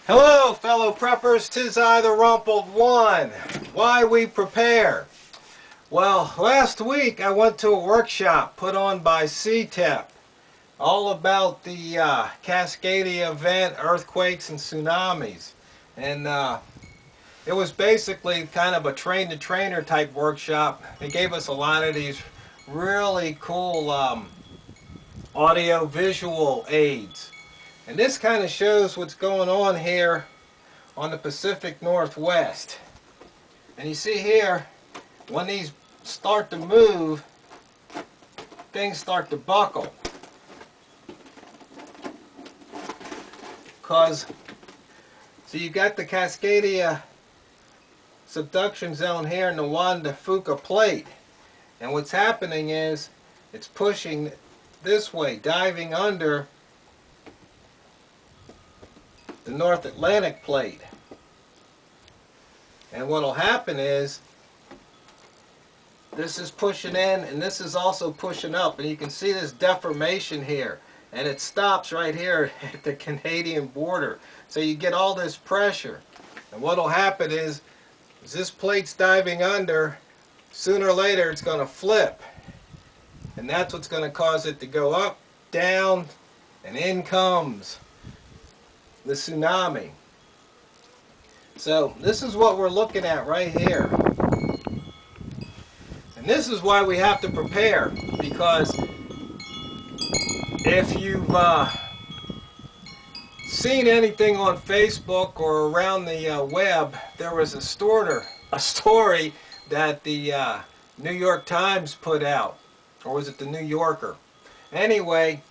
Hello, fellow preppers. 'Tis I, the Rumpled One. Why we prepare? Well, last week I went to a workshop put on by CTEP, all about the Cascadia event, earthquakes and tsunamis. And it was basically kind of a train-the-trainer type workshop. They gave us a lot of these really cool audio-visual aids. And this kind of shows what's going on here on the Pacific Northwest. And you see here, when these start to move, things start to buckle. So you got the Cascadia subduction zone here in the Juan de Fuca plate. And what's happening is, it's pushing this way, diving under the North Atlantic plate. And what will happen is, this is pushing in and this is also pushing up, and you can see this deformation here, and it stops right here at the Canadian border. So you get all this pressure, and what will happen is this plate's diving under, sooner or later it's going to flip, and that's what's going to cause it to go up, down, and in comes the tsunami. So this is what we're looking at right here. And this is why we have to prepare, because if you've seen anything on Facebook or around the web, there was a story that the New York Times put out, or was it the New Yorker? Anyway,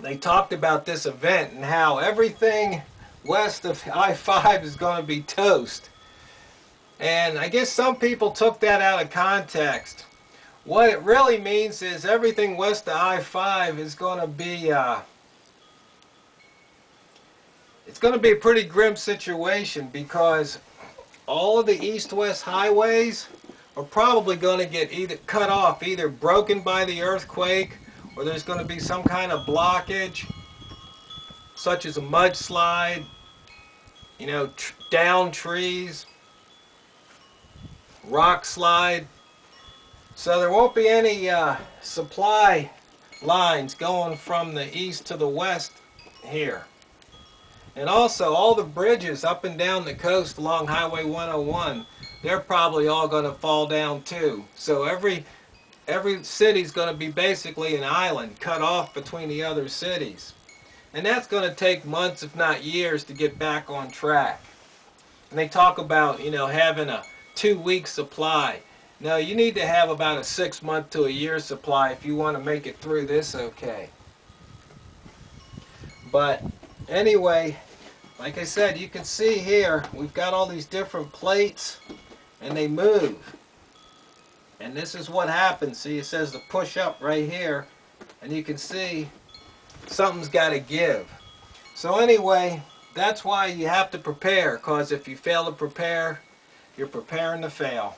they talked about this event and how everything west of I-5 is going to be toast. And I guess some people took that out of context. What it really means is everything west of I-5 is going to be it's going to be a pretty grim situation, because all of the east-west highways are probably going to get either cut off, either broken by the earthquake, or there's going to be some kind of blockage, such as a mudslide, you know, down trees, rock slide. So there won't be any supply lines going from the east to the west here. And also all the bridges up and down the coast along Highway 101, they're probably all going to fall down too. So every city's going to be basically an island cut off between the other cities. And that's going to take months, if not years, to get back on track. And they talk about, you know, having a 2-week supply. No, you need to have about a 6-month to a year supply if you want to make it through this okay. But anyway, like I said, you can see here, we've got all these different plates, and they move. And this is what happens. See, it says the push up right here, and you can see something's got to give. So anyway, that's why you have to prepare, because if you fail to prepare, you're preparing to fail.